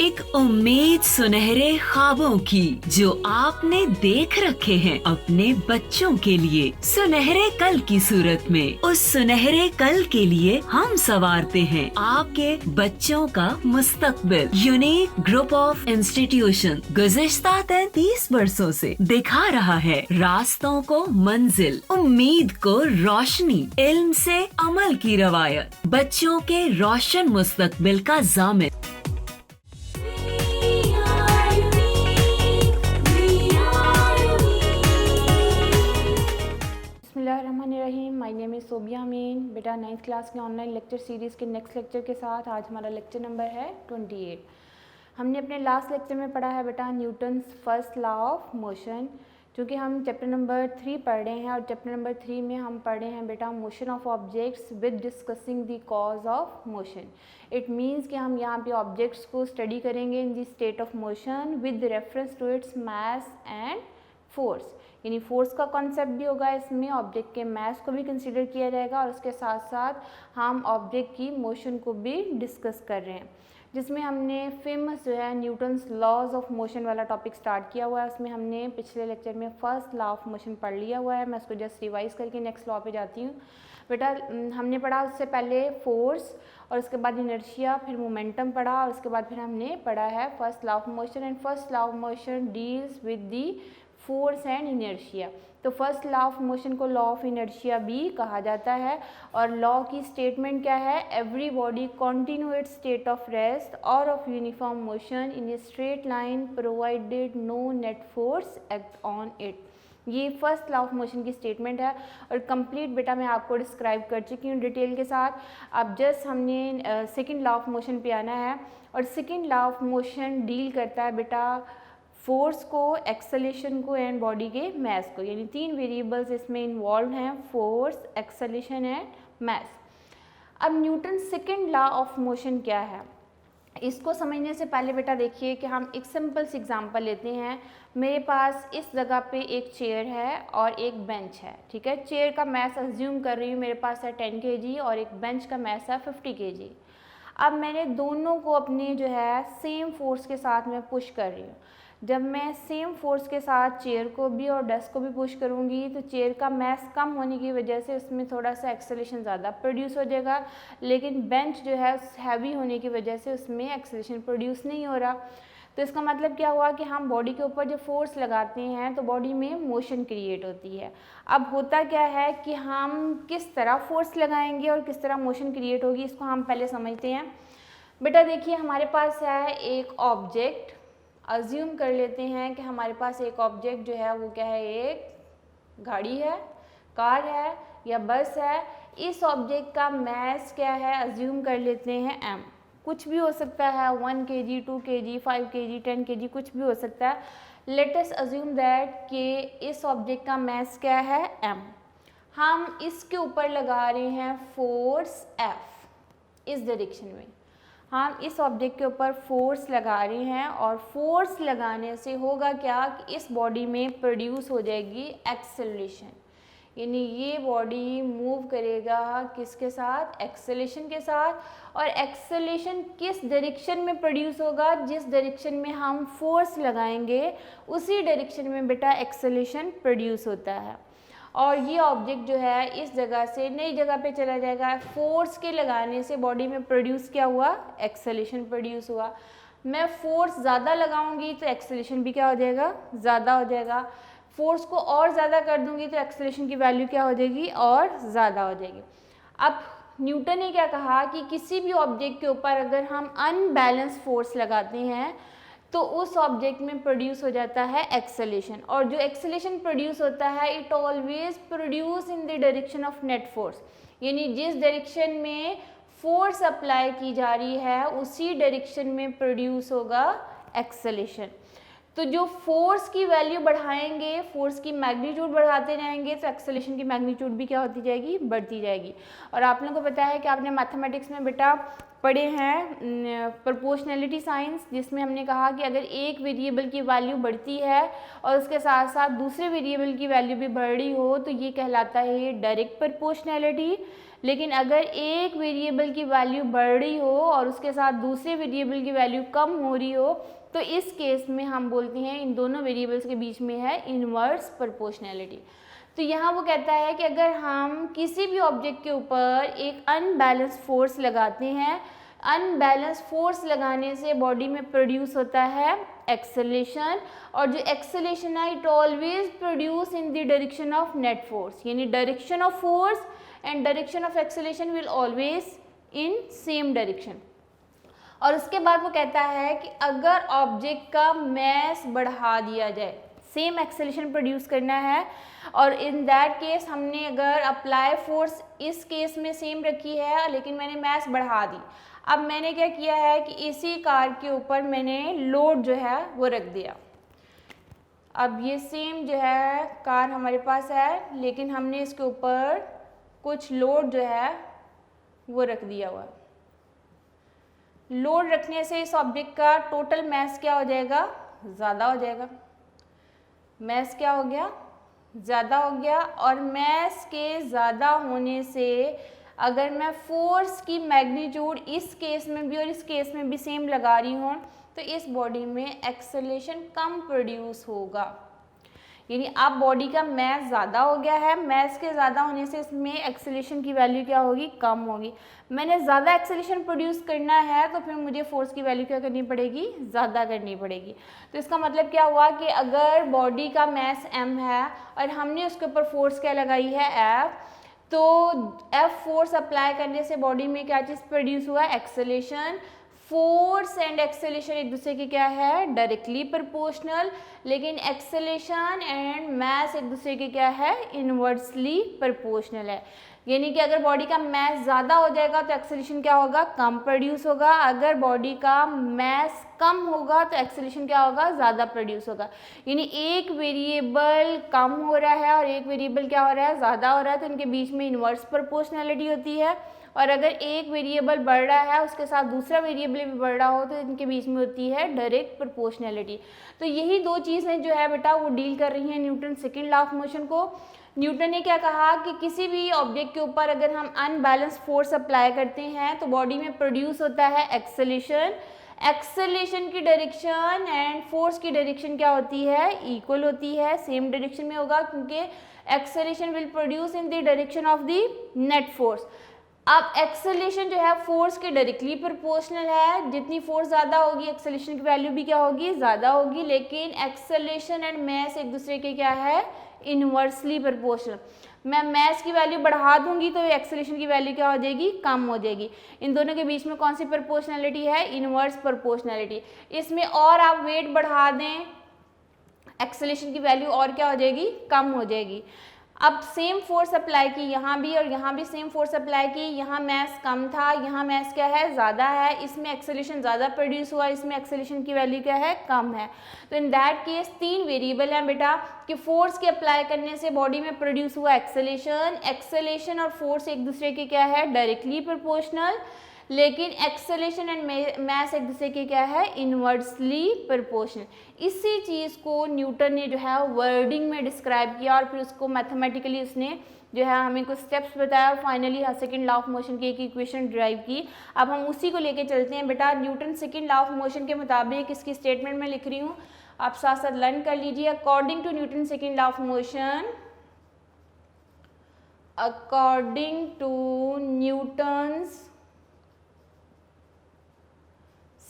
एक उम्मीद सुनहरे ख्वाबों की जो आपने देख रखे हैं अपने बच्चों के लिए, सुनहरे कल की सूरत में। उस सुनहरे कल के लिए हम संवारते हैं आपके बच्चों का मुस्तकबिल। यूनिक ग्रुप ऑफ इंस्टीट्यूशन गुज़िश्ता 33 वर्षों से दिखा रहा है रास्तों को मंजिल, उम्मीद को रोशनी, इल्म से अमल की रवायत, बच्चों के रोशन मुस्तकबिल का ज़ामिन। बिस्मिल्लाहिर्रहमानिर्रहीम। माय नेम इज़ सोबिया अमीन। बेटा 9th क्लास के ऑनलाइन लेक्चर सीरीज़ के नेक्स्ट लेक्चर के साथ आज हमारा लेक्चर नंबर है 28। हमने अपने लास्ट लेक्चर में पढ़ा है बेटा Newton's first law of motion, क्योंकि हम चैप्टर नंबर 3 पढ़ रहे हैं और चैप्टर नंबर 3 में हम पढ़ रहे हैं बेटा motion of objects with discussing the cause of motion. It means कि हम यहाँ पे ऑब्जेक्ट्स को स्टडी करेंगे in the state of motion with reference to its mass and force, यानी फोर्स का कॉन्सेप्ट भी होगा इसमें, ऑब्जेक्ट के मास को भी कंसीडर किया जाएगा और उसके साथ साथ हम ऑब्जेक्ट की मोशन को भी डिस्कस कर रहे हैं, जिसमें हमने फेमस जो है न्यूटन्स लॉज ऑफ मोशन वाला टॉपिक स्टार्ट किया हुआ है। उसमें हमने पिछले लेक्चर में फर्स्ट लॉ ऑफ मोशन पढ़ लिया हुआ है। मैं उसको जस्ट रिवाइज करके नेक्स्ट लॉ पे जाती हूँ। बेटा हमने पढ़ा उससे पहले फोर्स और उसके बाद इनर्शिया, फिर मोमेंटम पढ़ा और उसके बाद फिर हमने पढ़ा है first law of motion. And first law of motion deals with the force and inertia. तो फर्स्ट लॉ ऑफ मोशन को लॉ ऑफ इनर्शिया भी कहा जाता है और लॉ की स्टेटमेंट क्या है? Everybody continue its state of rest और of uniform motion in a straight line provided no net force act on it. ये फर्स्ट लॉ ऑफ मोशन की स्टेटमेंट है और कंप्लीट बेटा मैं आपको डिस्क्राइब कर चुकी हूँ डिटेल के साथ। अब जस्ट हमने सेकेंड लॉ ऑफ मोशन पे आना है और second law of motion deal करता है बेटा फोर्स को, एक्सेलेरेशन को एंड बॉडी के मास को, यानी 3 वेरिएबल्स इसमें इन्वॉल्व हैं, फोर्स, एक्सेलेरेशन एंड मास। अब Newton second law of motion क्या है, इसको समझने से पहले बेटा देखिए कि हम एक सिंपल सी एग्जांपल लेते हैं। मेरे पास इस जगह पे एक चेयर है और एक बेंच है, ठीक है। चेयर का मास अज्यूम कर रही हूँ मेरे पास है 10 kg और एक बेंच का मास है 50 kg। अब मैंने दोनों को अपने जो है सेम फोर्स के साथ में पुश कर रही हूँ। जब मैं सेम फोर्स के साथ चेयर को भी और डेस्क को भी पुश करूँगी तो चेयर का मास कम होने की वजह से उसमें थोड़ा सा एक्सेलरेशन ज़्यादा प्रोड्यूस हो जाएगा, लेकिन बेंच जो है हैवी होने की वजह से उसमें एक्सेलरेशन प्रोड्यूस नहीं हो रहा। तो इसका मतलब क्या हुआ कि हम बॉडी के ऊपर जब फोर्स लगाते हैं तो बॉडी में मोशन क्रिएट होती है। अब होता क्या है कि हम किस तरह फोर्स लगाएंगे और किस तरह मोशन क्रिएट होगी, इसको हम पहले समझते हैं। बेटा देखिए हमारे पास है एक ऑब्जेक्ट, अज्यूम कर लेते हैं कि हमारे पास एक ऑब्जेक्ट जो है वो क्या है, एक गाड़ी है, कार है या बस है। इस ऑब्जेक्ट का मास क्या है, अज्यूम कर लेते हैं m। कुछ भी हो सकता है, 1 kg, 2 kg, 5 kg, 10 kg, कुछ भी हो सकता है। लेट अस अज्यूम दैट कि इस ऑब्जेक्ट का मास क्या है, m। हम इसके ऊपर लगा रहे हैं फोर्स F इस डायरेक्शन में। हम इस ऑब्जेक्ट के ऊपर फोर्स लगा रहे हैं और फोर्स लगाने से होगा क्या कि इस बॉडी में प्रोड्यूस हो जाएगी एक्सेलरेशन, यानी ये बॉडी मूव करेगा किसके साथ, एक्सेलरेशन के साथ। और एक्सेलरेशन किस डायरेक्शन में प्रोड्यूस होगा, जिस डायरेक्शन में हम फोर्स लगाएंगे उसी डायरेक्शन में बेटा एक्सेलरेशन प्रोड्यूस होता है। और ये ऑब्जेक्ट जो है इस जगह से नई जगह पे चला जाएगा। फोर्स के लगाने से बॉडी में प्रोड्यूस क्या हुआ, एक्सेलरेशन प्रोड्यूस हुआ। मैं फोर्स ज़्यादा लगाऊंगी तो एक्सेलरेशन भी क्या हो जाएगा, ज़्यादा हो जाएगा। फोर्स को और ज़्यादा कर दूंगी तो एक्सेलरेशन की वैल्यू क्या हो जाएगी, और ज़्यादा हो जाएगी। अब न्यूटन ने क्या कहा कि किसी भी ऑब्जेक्ट के ऊपर अगर हम अनबैलेंस फोर्स लगाते हैं तो उस ऑब्जेक्ट में प्रोड्यूस हो जाता है एक्सेलरेशन, और जो एक्सेलरेशन प्रोड्यूस होता है it always produce in the direction of net force, यानी जिस डायरेक्शन में फोर्स अप्लाई की जा रही है उसी डायरेक्शन में प्रोड्यूस होगा एक्सेलरेशन। तो जो फोर्स की वैल्यू बढ़ाएंगे, फोर्स की मैग्नीट्यूड बढ़ाते रहेंगे, तो एक्सेलरेशन की मैग्नीट्यूड भी क्या होती जाएगी, बढ़ती जाएगी। और आप लोगों को पता है कि आपने मैथमेटिक्स में बेटा पढ़े हैं प्रोपोर्शनैलिटी साइंस, जिसमें हमने कहा कि अगर एक वेरिएबल की वैल्यू बढ़ती है और उसके साथ साथ दूसरे वेरिएबल की वैल्यू भी बढ़ रही हो तो ये कहलाता है डायरेक्ट प्रोपोर्शनैलिटी। लेकिन अगर एक वेरिएबल की वैल्यू बढ़ रही हो और उसके साथ दूसरे वेरिएबल की वैल्यू कम हो रही हो तो इस केस में हम बोलते हैं इन दोनों वेरिएबल्स के बीच में है इनवर्स प्रोपोर्शनैलिटी। तो यहाँ वो कहता है कि अगर हम किसी भी ऑब्जेक्ट के ऊपर एक अनबैलेंस फोर्स लगाते हैं, अनबैलेंस फोर्स लगाने से बॉडी में प्रोड्यूस होता है एक्सेलेरेशन, और जो एक्सेलेरेशन है it always produce in the direction of net force, यानी direction of force and direction of acceleration will always in same direction. और उसके बाद वो कहता है कि अगर ऑब्जेक्ट का मैस बढ़ा दिया जाए, सेम एक्सेलेरेशन प्रोड्यूस करना है और इन दैट केस हमने अगर अप्लाई फोर्स इस केस में सेम रखी है लेकिन मैंने मैस बढ़ा दी। अब मैंने क्या किया है कि इसी कार के ऊपर मैंने लोड जो है वो रख दिया। अब ये सेम जो है कार हमारे पास है लेकिन हमने इसके ऊपर कुछ लोड जो है वो रख दिया हुआ है। लोड रखने से इस ऑब्जेक्ट का टोटल मैस क्या हो जाएगा, ज़्यादा हो जाएगा। मैस क्या हो गया, ज़्यादा हो गया। और मैस के ज़्यादा होने से अगर मैं फोर्स की मैग्नीट्यूड इस केस में भी और इस केस में भी सेम लगा रही हूँ तो इस बॉडी में एक्सेलरेशन कम प्रोड्यूस होगा। यानी अब बॉडी का मैस ज़्यादा हो गया है, मैस के ज़्यादा होने से इसमें एक्सेलरेशन की वैल्यू क्या होगी, कम होगी। मैंने ज़्यादा एक्सेलरेशन प्रोड्यूस करना है तो फिर मुझे फोर्स की वैल्यू क्या करनी पड़ेगी, ज़्यादा करनी पड़ेगी। तो इसका मतलब क्या हुआ कि अगर बॉडी का मैस m है और हमने उसके ऊपर फोर्स क्या लगाई है F, तो F फोर्स अप्लाई करने से बॉडी में क्या चीज़ प्रोड्यूस हुआ, एक्सेलरेशन। फोर्स एंड एक्सेलरेशन एक दूसरे के क्या है, डायरेक्टली प्रोपोर्शनल, लेकिन एक्सेलरेशन एंड मैस एक दूसरे के क्या है, इनवर्सली प्रोपोर्शनल है। यानी कि अगर बॉडी का मैस ज़्यादा हो जाएगा तो एक्सेलरेशन क्या होगा, कम प्रोड्यूस होगा। अगर बॉडी का मैस कम होगा तो एक्सेलरेशन क्या होगा, ज़्यादा प्रोड्यूस होगा। यानी एक वेरिएबल कम हो रहा है और एक वेरिएबल क्या हो रहा है, ज़्यादा हो रहा है, तो इनके बीच में इनवर्स प्रोपोर्शनैलिटी होती है। और अगर एक वेरिएबल बढ़ रहा है उसके साथ दूसरा वेरिएबल भी बढ़ रहा हो तो इनके बीच में होती है डायरेक्ट प्रोपोर्शनैलिटी। तो यही दो चीज़ें जो है बेटा वो डील कर रही हैं Newton second law of motion को। न्यूटन ने क्या कहा कि किसी भी ऑब्जेक्ट के ऊपर अगर हम अनबैलेंस फोर्स अप्लाई करते हैं तो बॉडी में प्रोड्यूस होता है एक्सेलरेशन। एक्सेलरेशन की डायरेक्शन एंड फोर्स की डायरेक्शन क्या होती है, इक्वल होती है, सेम डायरेक्शन में होगा, क्योंकि acceleration will produce in the direction of the net force. अब एक्सेलरेशन जो है फोर्स के डायरेक्टली प्रोपोर्शनल है, जितनी फोर्स ज़्यादा होगी एक्सेलरेशन की वैल्यू भी क्या होगी, ज़्यादा होगी। लेकिन एक्सेलरेशन एंड मैस एक दूसरे के क्या है, इनवर्सली प्रोपोर्शनल। मैं मैस की वैल्यू बढ़ा दूंगी तो एक्सेलरेशन की वैल्यू क्या हो जाएगी, कम हो जाएगी। इन दोनों के बीच में कौन सी प्रोपोर्शनैलिटी है, इनवर्स प्रोपोर्शनैलिटी। इसमें और आप वेट बढ़ा दें एक्सेलरेशन की वैल्यू और क्या हो जाएगी, कम हो जाएगी। अब सेम फोर्स अप्लाई की यहाँ भी और यहाँ भी सेम फोर्स अप्लाई की, यहाँ मैस कम था, यहाँ मैस क्या है, ज़्यादा है, इसमें एक्सेलरेशन ज़्यादा प्रोड्यूस हुआ, इसमें एक्सेलरेशन की वैल्यू क्या है, कम है। तो इन दैट केस तीन वेरिएबल हैं बेटा कि फोर्स के अप्लाई करने से बॉडी में प्रोड्यूस हुआ एक्सेलरेशन, एक्सेलरेशन और फोर्स एक दूसरे के क्या है, डायरेक्टली प्रोपोर्शनल, लेकिन एक्सेलरेशन एंड मैस एक दूसरे के क्या है, इनवर्सली प्रोपोर्शनल। इसी चीज़ को न्यूटन ने जो है वर्डिंग में डिस्क्राइब किया और फिर उसको मैथमेटिकली उसने जो है हमें कुछ स्टेप्स बताया और finally second law of motion की एक इक्वेशन ड्राइव की। अब हम उसी को लेके चलते हैं बेटा। Newton second law of motion के मुताबिक इसकी स्टेटमेंट में लिख रही हूँ, आप साथ साथ लर्न कर लीजिए। According to Newton second law of motion, according to Newton's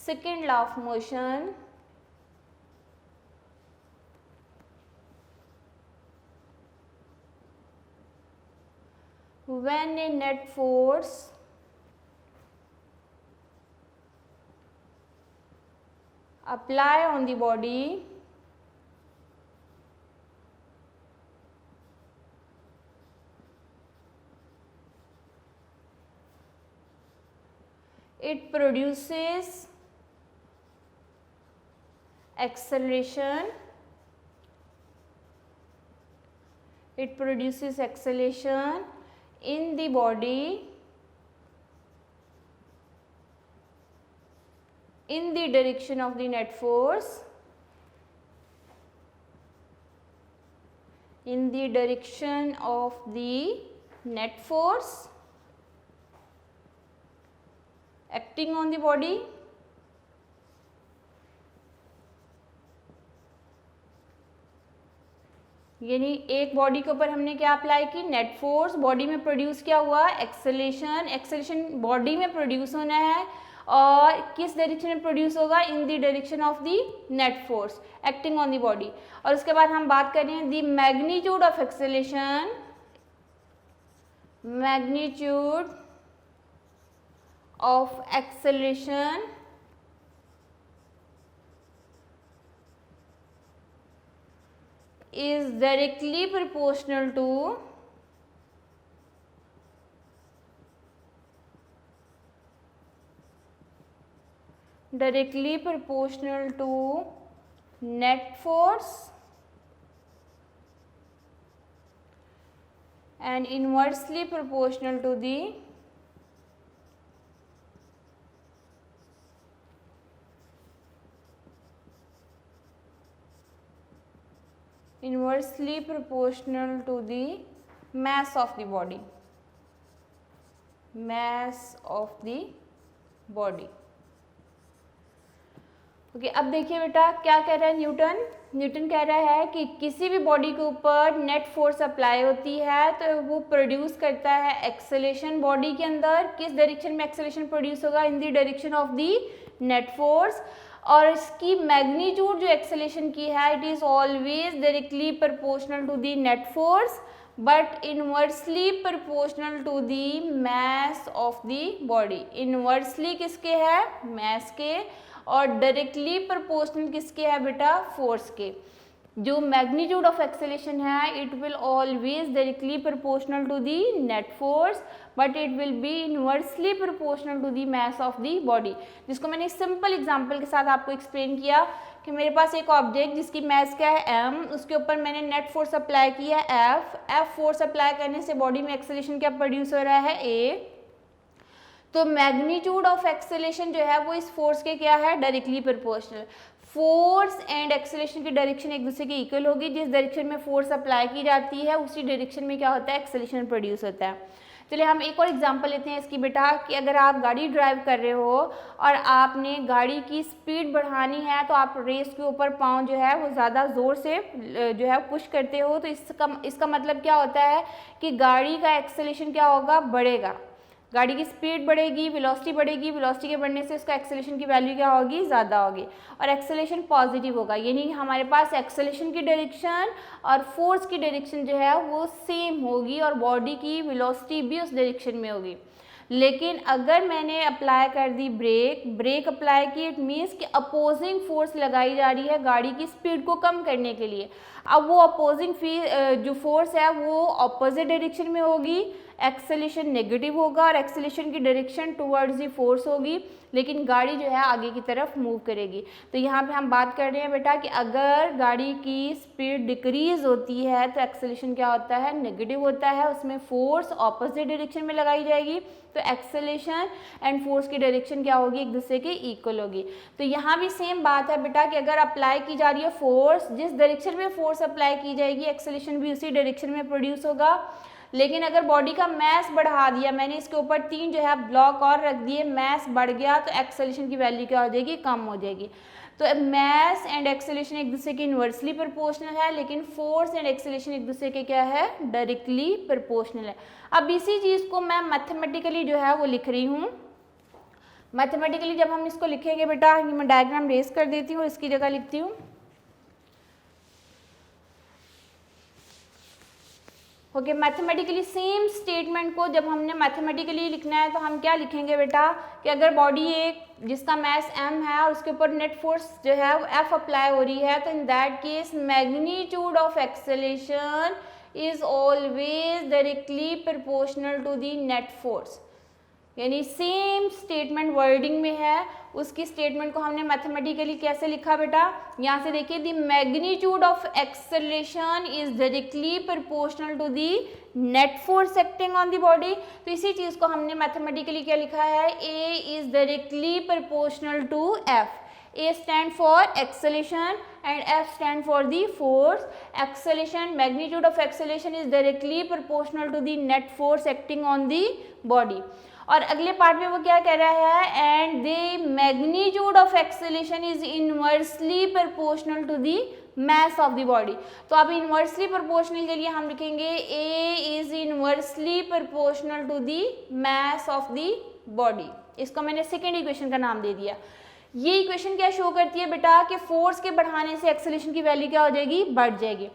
second law of motion, when a net force apply on the body, it produces acceleration, it produces acceleration in the body in the direction of the net force, in the direction of the net force acting on the body, यानी एक body के ऊपर हमने क्या apply की, net force, body में produce क्या हुआ, एक्सेलेरेशन, एक्सेलेरेशन बॉडी में प्रोड्यूस होना है और किस डायरेक्शन में प्रोड्यूस होगा, in the direction of the net force acting on the body. और उसके बाद हम बात कर रहे हैं the magnitude of acceleration, magnitude of acceleration is directly proportional to net force and inversely proportional to the mass of the body, mass of the body। Okay, अब देखिए बेटा क्या कह रहा है न्यूटन, न्यूटन कह रहा है कि किसी भी बॉडी के ऊपर नेट फोर्स अप्लाई होती है तो वो प्रोड्यूस करता है एक्सेलेरेशन बॉडी के अंदर, किस डायरेक्शन में एक्सेलेरेशन प्रोड्यूस होगा, in the direction of the net force, और इसकी मैग्नीट्यूड जो एक्सेलेरेशन की है it is always directly proportional to the net force but inversely proportional to the mass of the body. Inversely किसके है, मास के, और डायरेक्टली प्रोपोर्शनल किसके है बेटा, फोर्स के। जो मैग्नीट्यूड ऑफ एक्सेलेरेशन है it will always directly proportional to the net force but it will be inversely proportional to the mass of the body, जिसको मैंने सिंपल एग्जांपल के साथ आपको एक्सप्लेन किया कि मेरे पास एक ऑब्जेक्ट जिसकी मास क्या है m, उसके ऊपर मैंने नेट फोर्स अप्लाई किया f फोर्स अप्लाई करने से बॉडी में एक्सेलेरेशन क्या प्रोड्यूस हो रहा है a, तो मैग्नीट्यूड ऑफ एक्सेलेरेशन जो है वो इस फोर्स के क्या है, directly proportional. Force and acceleration की डायरेक्शन एक दूसरे के इक्वल होगी, जिस डायरेक्शन में फोर्स अप्लाई की जाती है उसी डायरेक्शन में क्या होता है, एक्सेलेरेशन प्रोड्यूस होता है। चलिए हम एक और एग्जांपल लेते हैं इसकी बेटा, कि अगर आप गाड़ी ड्राइव कर रहे हो और आपने गाड़ी की स्पीड बढ़ानी है तो आप रेस के ऊपर पाँव जो है वो ज़्यादा ज़ोर से जो है पुश करते हो, तो इसका मतलब क्या होता है कि गाड़ी का एक्सेलेरेशन क्या होगा, बढ़ेगा, गाड़ी की स्पीड बढ़ेगी, वेलोसिटी बढ़ेगी, वेलोसिटी के बढ़ने से उसका एक्सेलेरेशन की वैल्यू क्या होगी, ज़्यादा होगी, और एक्सेलेरेशन पॉजिटिव होगा, यानी हमारे पास एक्सेलेरेशन की डायरेक्शन और फोर्स की डायरेक्शन जो है वो सेम होगी और बॉडी की वेलोसिटी भी उस डायरेक्शन में होगी। लेकिन अगर मैंने अप्लाई कर दी ब्रेक अप्लाई की, इट मीन्स कि अपोजिंग फोर्स लगाई जा रही है गाड़ी की स्पीड को कम करने के लिए। अब वो अपोजिंग जो फोर्स है वो अपोजिट डायरेक्शन में होगी, एक्सेलेरेशन नेगेटिव होगा और एक्सेलेरेशन की डायरेक्शन टुवर्ड्स दी फोर्स होगी, लेकिन गाड़ी जो है आगे की तरफ मूव करेगी। तो यहाँ पे हम बात कर रहे हैं बेटा कि अगर गाड़ी की स्पीड डिक्रीज होती है तो एक्सेलेरेशन क्या होता है, नेगेटिव होता है, उसमें फोर्स ऑपोजिट डायरेक्शन में लगाई जाएगी, तो एक्सेलेरेशन एंड फोर्स की डायरेक्शन क्या होगी, एक दूसरे के इक्वल होगी। तो यहाँ भी सेम बात है बेटा कि अगर अप्लाई की जा रही है फोर्स, जिस डायरेक्शन में फोर्स अप्लाई की जाएगी एक्सेलेरेशन भी उसी डायरेक्शन में प्रोड्यूस होगा। लेकिन अगर बॉडी का मास बढ़ा दिया, मैंने इसके ऊपर 3 जो है ब्लॉक और रख दिए, मास बढ़ गया तो एक्सेलेरेशन की वैल्यू क्या हो जाएगी, कम हो जाएगी। तो मास एंड एक्सेलेरेशन एक दूसरे के इन्वर्सली प्रोपोर्शनल है, लेकिन फोर्स एंड एक्सेलेरेशन एक दूसरे के क्या है, डायरेक्टली प्रोपोर्शनल है। अब इसी चीज़ को मैं मैथमेटिकली जो है वो लिख रही हूँ। मैथमेटिकली जब हम इसको लिखेंगे बेटा, मैं डायग्राम रेस कर देती हूँ, इसकी जगह लिखती हूँ। ओके, मैथमेटिकली सेम स्टेटमेंट को जब हमने मैथमेटिकली लिखना है तो हम क्या लिखेंगे बेटा कि अगर बॉडी एक जिसका मास m है और उसके ऊपर नेट फोर्स जो है वो F अप्लाई हो रही है, तो in that case magnitude of acceleration is always directly proportional to the net force. यानी सेम स्टेटमेंट वर्डिंग में है, उसकी स्टेटमेंट को हमने मैथमेटिकली कैसे लिखा बेटा, यहाँ से देखिए the magnitude of acceleration is directly proportional to the net force acting on the body. तो इसी चीज़ को हमने मैथमेटिकली क्या लिखा है, a is directly proportional to f. A stand for acceleration and F stand for the force. Acceleration, magnitude of acceleration is directly proportional to the net force acting on the body. और अगले part में वो क्या कह रहा है, and the magnitude of acceleration is inversely proportional to the mass of the body। तो अब इनवर्सली प्रोपोर्शनल के लिए हम लिखेंगे A is inversely proportional to the mass of the body। इसको मैंने सेकेंड इक्वेशन का नाम दे दिया। ये इक्वेशन क्या शो करती है बेटा कि फोर्स के बढ़ाने से एक्सेलरेशन की वैल्यू क्या हो जाएगी, बढ़ जाएगी।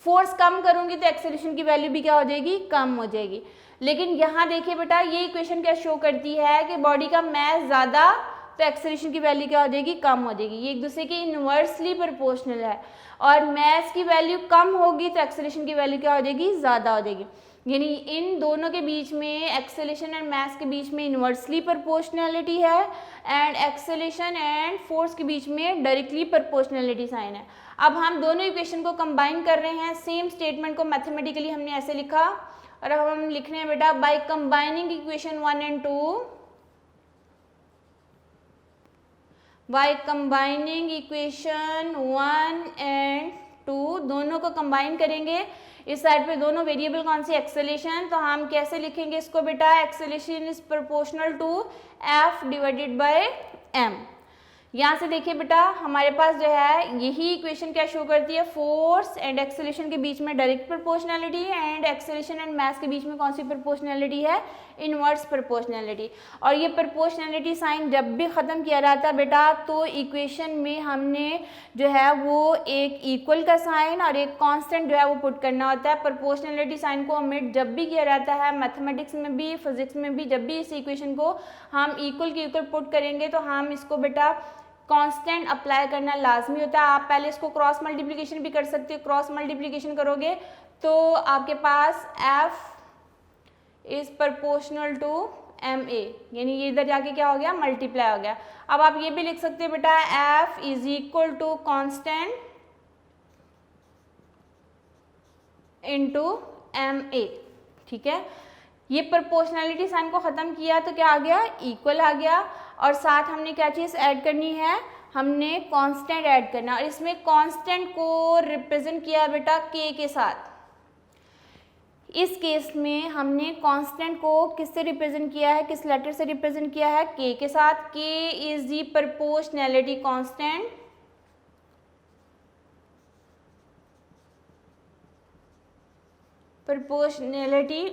फोर्स कम करूंगी तो एक्सेलरेशन की वैल्यू भी क्या हो जाएगी, कम हो जाएगी। लेकिन यहाँ देखिए बेटा ये इक्वेशन क्या शो करती है कि बॉडी का मास ज़्यादा तो एक्सेलरेशन की वैल्यू क्या हो जाएगी, कम हो जाएगी। ये एक दूसरे के इनवर्सली प्रोपोर्शनल है, और मास की वैल्यू कम होगी तो एक्सेलरेशन की वैल्यू क्या हो जाएगी, ज़्यादा हो जाएगी। यानी इन दोनों के बीच में, एक्सेलरेशन एंड मास के बीच में इनवर्सली प्रोपोर्शनलिटी है, एंड एक्सेलरेशन एंड फोर्स के बीच में डायरेक्टली प्रोपोर्शनलिटी साइन है। अब हम दोनों इक्वेशन को कंबाइन कर रहे हैं, सेम स्टेटमेंट को मैथमेटिकली हमने ऐसे लिखा, और अब हम लिख रहे हैं बेटा by combining equation 1 and 2, by combining equation 1 and 2, दोनों को कंबाइन करेंगे। इस साइड पे दोनों वेरिएबल कौन सी, एक्सेलरेशन, तो हम कैसे लिखेंगे इसको बेटा, acceleration is proportional to F divided by M. यहाँ से देखिए बेटा हमारे पास जो है यही इक्वेशन क्या शो करती है, फोर्स एंड एक्सेलरेशन के बीच में direct proportionality, and acceleration and mass के बीच में कौन सी प्रोपोर्शनलिटी है, इनवर्स प्रोपोर्शनलिटी। और ये प्रोपोर्शनलिटी साइन जब भी ख़त्म किया जाता है बेटा तो इक्वेशन में हमने जो है वो एक इक्वल का साइन और एक कांस्टेंट जो है वो पुट करना होता है। प्रोपोर्शनलिटी साइन को ओमिट जब भी किया जाता है, मैथमेटिक्स में भी, फिजिक्स में भी, जब भी इस इक्वेशन को हम इक्वल के इक्वल पुट करेंगे तो हम इसको बेटा कांस्टेंट अप्लाई करना लाजमी होता है। आप पहले इसको क्रॉस मल्टीप्लिकेशन भी कर सकते हो, क्रॉस मल्टीप्लिकेशन करोगे तो आपके पास f is proportional to M A, यानी ये इधर जाके क्या हो गया, मल्टीप्लाई हो गया। अब आप ये भी लिख सकते हैं बेटा f is equal to constant into M A, ठीक है। ये प्रोपोर्शनलिटी साइन को ख़त्म किया तो क्या आ गया, इक्वल आ गया, और साथ हमने क्या चीज़ ऐड करनी है, हमने कांस्टेंट ऐड करना, और इसमें कांस्टेंट को रिप्रेजेंट किया बेटा k के साथ। इस केस में हमने कांस्टेंट को किससे रिप्रेजेंट किया है, किस लेटर से रिप्रेजेंट किया है, k के साथ। k is the proportionality constant, proportionality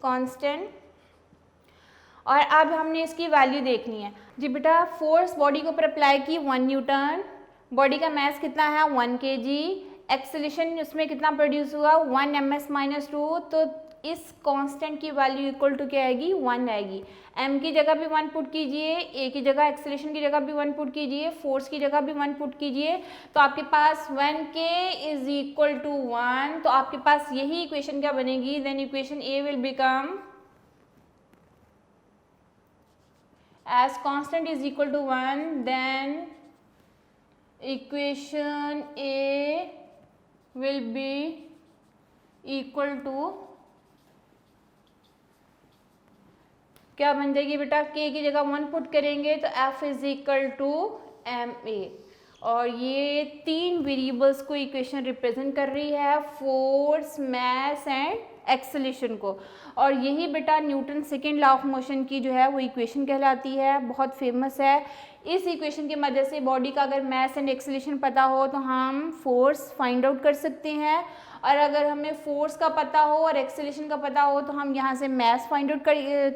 constant. और अब हमने इसकी वैल्यू देखनी है जी बेटा। फोर्स बॉडी के ऊपर अप्लाई की 1 न्यूटन, बॉडी का मास कितना है 1 kg, एक्सेलरेशन उसमें कितना प्रोड्यूस हुआ 1 ms - 2, तो इस कांस्टेंट की वैल्यू इक्वल टू क्या आएगी, 1 आएगी। m की जगह भी 1 पुट कीजिए, a की जगह, एक्सेलरेशन की जगह भी 1 पुट कीजिए, फोर्स की जगह भी 1 पुट कीजिए, तो आपके पास 1k इज इक्वल टू 1। तो आपके पास यही इक्वेशन क्या बनेगी, then equation a will become as constant is equal to 1, then equation A will be equal to क्या बन जाएगी बेटा, k की जगह 1 पुट करेंगे तो f is equal to ma, और ये 3 वेरिएबल्स को इक्वेशन रिप्रेजेंट कर रही है, फोर्स, मास एंड एक्सेलरेशन को। और यही बेटा Newton second law of motion की जो है वो इक्वेशन कहलाती है, बहुत फेमस है। इस इक्वेशन की मदद से बॉडी का अगर मास एंड एक्सेलरेशन पता हो तो हम फोर्स फाइंड आउट कर सकते हैं, और अगर हमें फोर्स का पता हो और एक्सेलरेशन का पता हो तो हम यहाँ से मास फाइंड आउट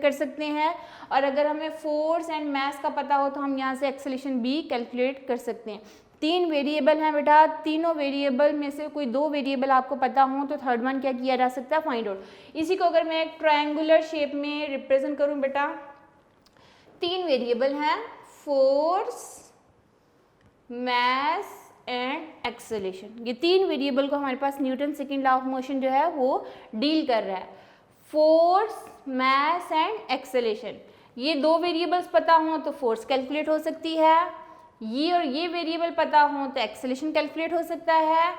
कर सकते हैं, और अगर हमें फोर्स एंड मास का पता हो तो हम यहाँ से एक्सेलरेशन भी कैलकुलेट कर सकते हैं। 3 वेरिएबल हैं बेटा, तीनों वेरिएबल में से कोई 2 वेरिएबल आपको पता हो तो थर्ड वन क्या किया जा सकता है, फाइंड आउट। इसी को अगर मैं एक ट्रायंगुलर शेप में रिप्रेजेंट करूं बेटा, 3 वेरिएबल हैं, फोर्स, मास एंड एक्सेलरेशन। ये 3 वेरिएबल को हमारे पास Newton second law of motion जो है वो डील कर रहा है, फोर्स, मास एंड एक्सेलरेशन। ये दो वेरिएबल्स पता हों तो फोर्स कैलकुलेट हो सकती है, ये और ये वेरिएबल पता हो तो एक्सेलरेशन कैलकुलेट हो सकता है,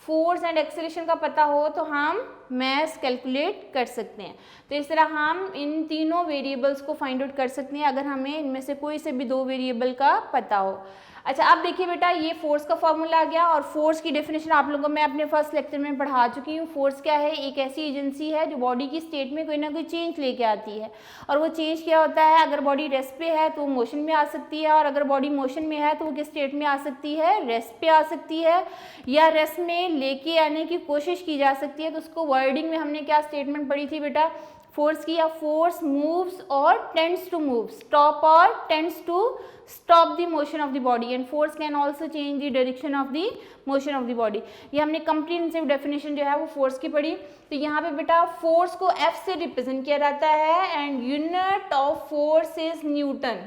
फोर्स एंड एक्सेलरेशन का पता हो तो हम मास कैलकुलेट कर सकते हैं। तो इस तरह हम इन तीनों वेरिएबल्स को फाइंड आउट कर सकते हैं अगर हमें इनमें से कोई से भी दो वेरिएबल का पता हो। अच्छा, अब देखिए बेटा, ये फोर्स का फॉर्मूला आ गया और फोर्स की डेफिनेशन आप लोगों को मैं अपने फर्स्ट लेक्चर में पढ़ा चुकी हूँ। फोर्स क्या है? एक ऐसी एजेंसी है जो बॉडी की स्टेट में कोई ना कोई चेंज लेके आती है, और वो चेंज क्या होता है? अगर बॉडी रेस्ट पे है तो वो मोशन में आ सकती है, और अगर बॉडी मोशन में है तो वो किस स्टेट में आ सकती है? रेस्ट पे आ सकती है, या रेस्ट में लेके आने की कोशिश की जा सकती है। तो उसको वर्डिंग में हमने क्या स्टेटमेंट पढ़ी थी बेटा? फोर्स की, या force moves or tends to move, stop or tends to stop the motion of the body, and force can also change the direction of the motion of the body। ये हमने comprehensive definition जो है वो force की पढ़ी। तो यहाँ पे बेटा force को F से represent किया जाता है, and unit of force is Newton।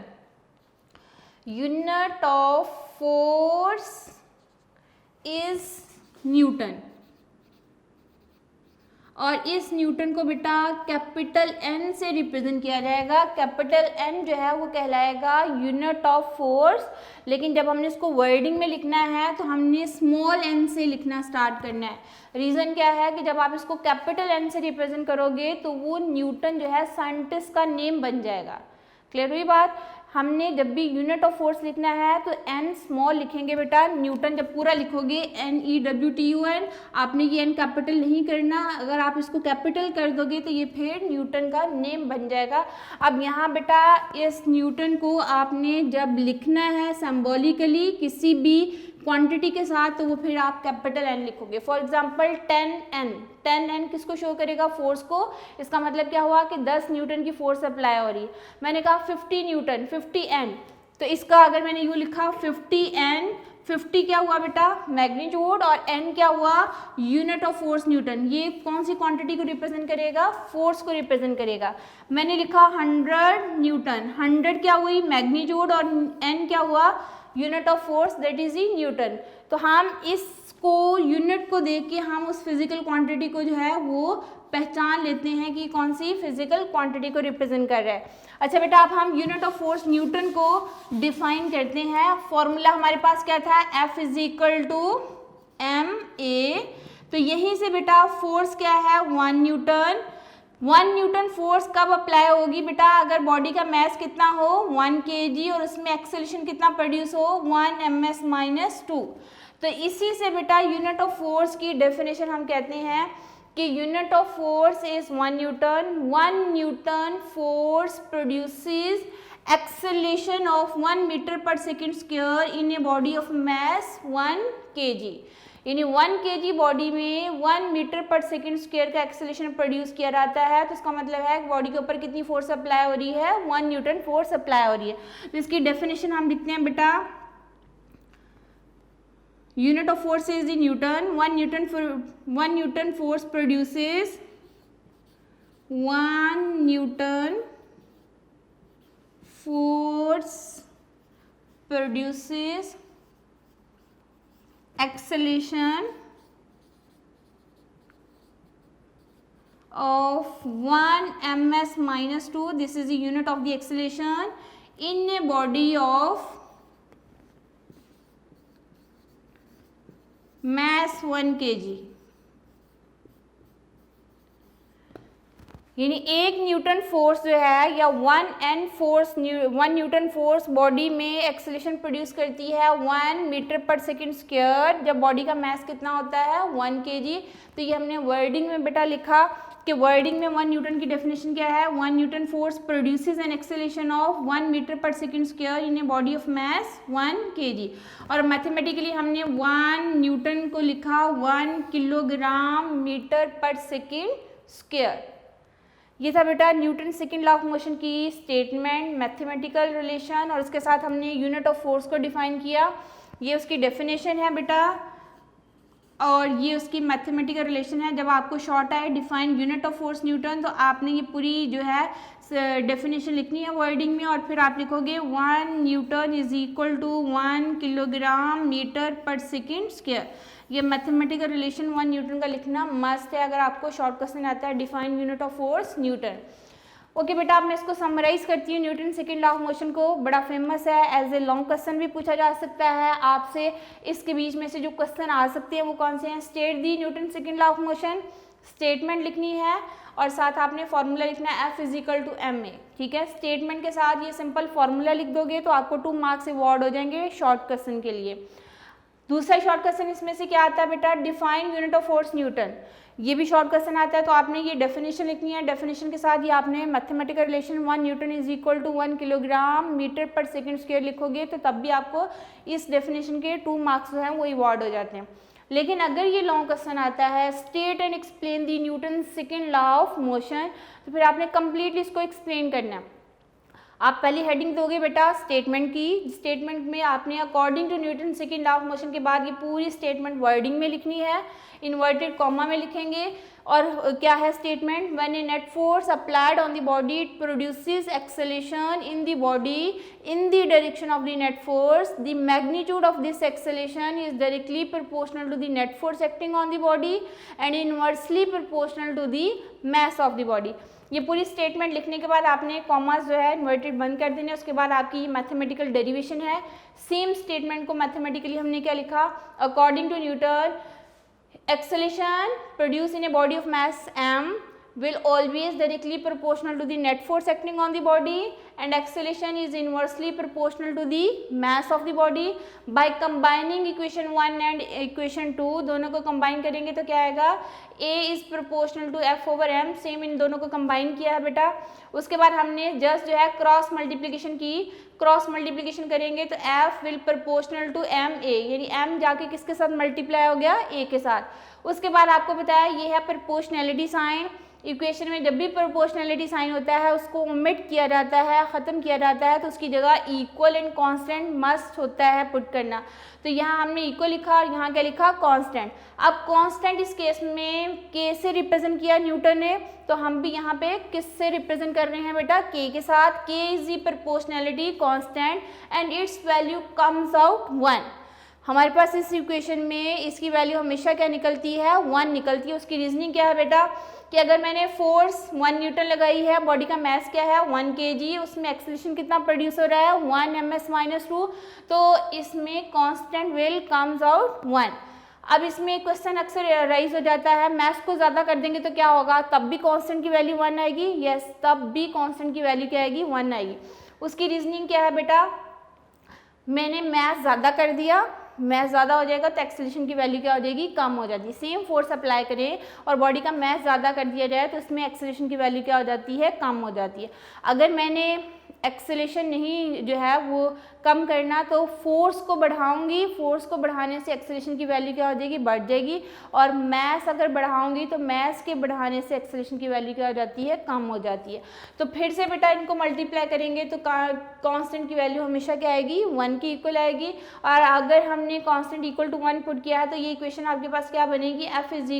unit of force is Newton, और इस न्यूटन को बेटा कैपिटल N से रिप्रेजेंट किया जाएगा। कैपिटल N जो है वो कहलाएगा यूनिट ऑफ फोर्स, लेकिन जब हमने इसको वर्डिंग में लिखना है तो हमने स्मॉल n से लिखना स्टार्ट करना है। रीज़न क्या है कि जब आप इसको कैपिटल N से रिप्रेजेंट करोगे तो वो न्यूटन जो है साइंटिस्ट का नेम बन जाएगा। क्लियर हुई बात? हमने जब भी यूनिट ऑफ फोर्स लिखना है तो n स्मॉल लिखेंगे बेटा। न्यूटन जब पूरा लिखोगे NEWTON, आपने ये n कैपिटल नहीं करना। अगर आप इसको कैपिटल कर दोगे तो ये फिर न्यूटन का नेम बन जाएगा। अब यहाँ बेटा इस न्यूटन को आपने जब लिखना है सिंबॉलिकली किसी भी क्वांटिटी के साथ, तो वो फिर आप कैपिटल N लिखोगे। फॉर एग्जांपल 10N किसको शो करेगा? फोर्स को। इसका मतलब क्या हुआ कि 10 न्यूटन की फोर्स अप्लाई हो रही है। मैंने कहा 50 न्यूटन, 50N, तो इसका अगर मैंने यूँ लिखा 50N, 50 क्या हुआ बेटा? मैग्नीट्यूड, और N क्या हुआ? Unit of force Newton. ये कौन सी क्वांटिटी को रिप्रेजेंट करेगा? फोर्स को रिप्रेजेंट करेगा। मैंने लिखा 100 न्यूटन, 100 क्या हुई? मैग्नीट्यूड, और N क्या हुआ? Unit of force, that is E Newton. तो हम इसको यूनिट को देख के हम उस फिजिकल क्वांटिटी को जो है वो पहचान लेते हैं कि कौन सी फिजिकल क्वांटिटी को रिप्रेजेंट कर रहा है। अच्छा बेटा, अब हम यूनिट ऑफ फोर्स न्यूटन को डिफाइन करते हैं। फॉर्मूला हमारे पास क्या था? F is equal to ma। तो यहीं से बेटा फोर्स क्या है? 1 न्यूटन। 1 न्यूटन फोर्स कब अप्लाई होगी बेटा? अगर बॉडी का मास कितना हो? 1 kg, और उसमें एक्सेलरेशन कितना प्रोड्यूस हो? 1 ms - 2। तो इसी से बेटा यूनिट ऑफ फोर्स की डेफिनेशन हम कहते हैं कि unit of force is 1 newton. 1 newton force produces acceleration of 1 metre per second square in a body of mass 1 kg। यानी 1 kg बॉडी में 1 मीटर पर सेकेंड स्क्वायर का एक्सेलरेशन प्रोड्यूस किया जाता है। तो इसका मतलब है कि बॉडी के ऊपर कितनी फोर्स अप्लाई हो रही है? 1 न्यूटन फोर्स अप्लाई हो रही है। तो इसकी डेफिनेशन हम लिखते हैं बेटा, unit of force is the Newton. 1 newton force produces 1 newton force produces acceleration of 1 ms - 2, this is the unit of the acceleration in a body of mass 1 kg। यानी 1 न्यूटन फोर्स जो है, या 1 newton force body में acceleration produce करती है 1 metre per second square, जब body का मास कितना होता है? 1 kg। तो ये हमने वर्डिंग में बेटा लिखा कि वर्डिंग में 1 न्यूटन की डेफिनेशन क्या है? 1 newton force produces an acceleration of 1 metre per second square in a body of mass 1 kg। और मैथमेटिकली हमने 1 न्यूटन को लिखा 1 kilogram metre per second square. ये था बेटा Newton second law of motion की स्टेटमेंट, मैथमेटिकल रिलेशन, और उसके साथ हमने यूनिट ऑफ फोर्स को डिफाइन किया। ये उसकी डेफिनेशन है बेटा, और ये उसकी मैथमेटिकल रिलेशन है। जब आपको शॉर्ट आए define unit of force Newton, तो आपने ये पूरी जो है डेफिनेशन लिखनी है वर्डिंग में, और फिर आप लिखोगे 1 newton is equal to 1 kilogram metre per second square. ये मैथमेटिकल रिलेशन 1 न्यूटन का लिखना मस्ट है अगर आपको शॉर्ट क्वेश्चन आता है define unit of force Newton. Okay बेटा, अब मैं इसको समराइज करती हूँ Newton second law of motion को। बड़ा फेमस है, एज ए लॉन्ग क्वेश्चन भी पूछा जा सकता है आपसे। इसके बीच में से जो क्वेश्चन आ सकते हैं वो कौन से हैं? State the Newton second law of motion, statement लिखनी है और साथ आपने फॉर्मूला लिखना है F = ma। ठीक है, स्टेटमेंट के साथ ये सिंपल फॉर्मूला लिख दोगे तो आपको 2 मार्क्स अवॉर्ड हो जाएंगे शॉर्ट क्वेश्चन के लिए। दूसरा शॉर्ट क्वेश्चन इसमें से क्या आता है बेटा? Define unit of force Newton. ये भी शॉर्ट क्वेश्चन आता है, तो आपने ये डेफिनेशन लिखनी है। डेफिनेशन के साथ ये आपने mathematical relation 1 newton = 1 kilogram metre per second square लिखोगे तो तब भी आपको इस डेफिनेशन के 2 मार्क्स जो हैं वो अवॉर्ड हो जाते हैं। लेकिन अगर ये लॉन्ग क्वेश्चन आता है state and explain the Newton second law of motion, तो फिर आपने कंप्लीटली इसको एक्सप्लेन करना है। आप पहली हेडिंग दोगे बेटा स्टेटमेंट की। स्टेटमेंट में आपने according to Newton second law of motion के बाद ये पूरी स्टेटमेंट वर्डिंग में लिखनी है, इन्वर्टेड कॉमा में लिखेंगे। और क्या है statement? When a net force applied on the body it produces acceleration in the body in the direction of the net force, the magnitude of this acceleration is directly proportional to the net force acting on the body and inversely proportional to the mass of the body. ये पूरी statement लिखने के बाद आपने commas जो है inverted बंद कर देने। उसके बाद आपकी मैथमेटिकल डेरिवेशन है। सेम स्टेटमेंट को मैथमेटिकली हमने क्या लिखा? According to Newton acceleration produced in a body of mass m will always directly proportional to the net force acting on the body and acceleration is inversely proportional to the mass of the body. By combining equation 1 and equation 2, दोनों को combine करेंगे तो क्या आएगा? a is proportional to f/m। Same in दोनों को combine किया है बेटा। उसके बाद हमने जस्ट जो है क्रॉस मल्टीप्लिकेशन की। क्रॉस मल्टीप्लिकेशन करेंगे तो f will proportional to ma, यानी m जाके किसके साथ मल्टीप्लाई हो गया? a के साथ। उसके बाद आपको बताया ये है प्रोपोर्शनैलिटी साइन। इक्वेशन में जब भी प्रोपोर्शनैलिटी साइन होता है उसको ओमिट किया जाता है, ख़त्म किया जाता है, तो उसकी जगह इक्वल एंड कांस्टेंट मस्ट होता है पुट करना। तो यहाँ हमने इक्वल लिखा और यहाँ क्या लिखा? कांस्टेंट। अब कांस्टेंट इस केस में के से रिप्रेजेंट किया न्यूटन ने, तो हम भी यहाँ पे किस से रिप्रेजेंट कर रहे हैं बेटा? के के साथ। के is the proportionality constant and it's value comes out 1। हमारे पास इस इक्वेशन में इसकी वैल्यू हमेशा क्या निकलती है? 1 निकलती है। उसकी रीजनिंग क्या है बेटा? कि अगर मैंने फोर्स 1 न्यूटन लगाई है, बॉडी का मास क्या है? 1 kg, उसमें एक्सेलरेशन कितना प्रोड्यूस हो रहा है? 1 ms - 2, तो इसमें कांस्टेंट विल कम्स आउट 1। अब इसमें क्वेश्चन अक्सर राइज हो जाता है, मास को ज़्यादा कर देंगे तो क्या होगा? तब भी कांस्टेंट की वैल्यू 1 आएगी। यस, तब भी कांस्टेंट की वैल्यू क्या आएगी? 1 आएगी। उसकी रीजनिंग क्या है बेटा? मैंने मास ज़्यादा कर दिया, मास ज़्यादा हो जाएगा तो एक्सेलरेशन की वैल्यू क्या हो जाएगी? कम हो जाती है। सेम फोर्स अप्लाई करें और बॉडी का मास ज़्यादा कर दिया जाए तो इसमें एक्सेलरेशन की वैल्यू क्या हो जाती है? कम हो जाती है। अगर मैंने एक्सेलरेशन नहीं जो है वो कम करना तो फोर्स को बढ़ाऊंगी, फोर्स को बढ़ाने से एक्सेलरेशन की वैल्यू क्या हो जाएगी? बढ़ जाएगी। और मास अगर बढ़ाऊंगी तो मास के बढ़ाने से एक्सेलरेशन की वैल्यू क्या हो जाती है? कम हो जाती है। तो फिर से बेटा इनको मल्टीप्लाई करेंगे तो कांस्टेंट की वैल्यू हमेशा क्या आएगी? 1 की इक्वल आएगी। और अगर हमने कांस्टेंट इक्वल टू 1 पुट किया है तो ये इक्वेशन आपके पास क्या बनेगी? F =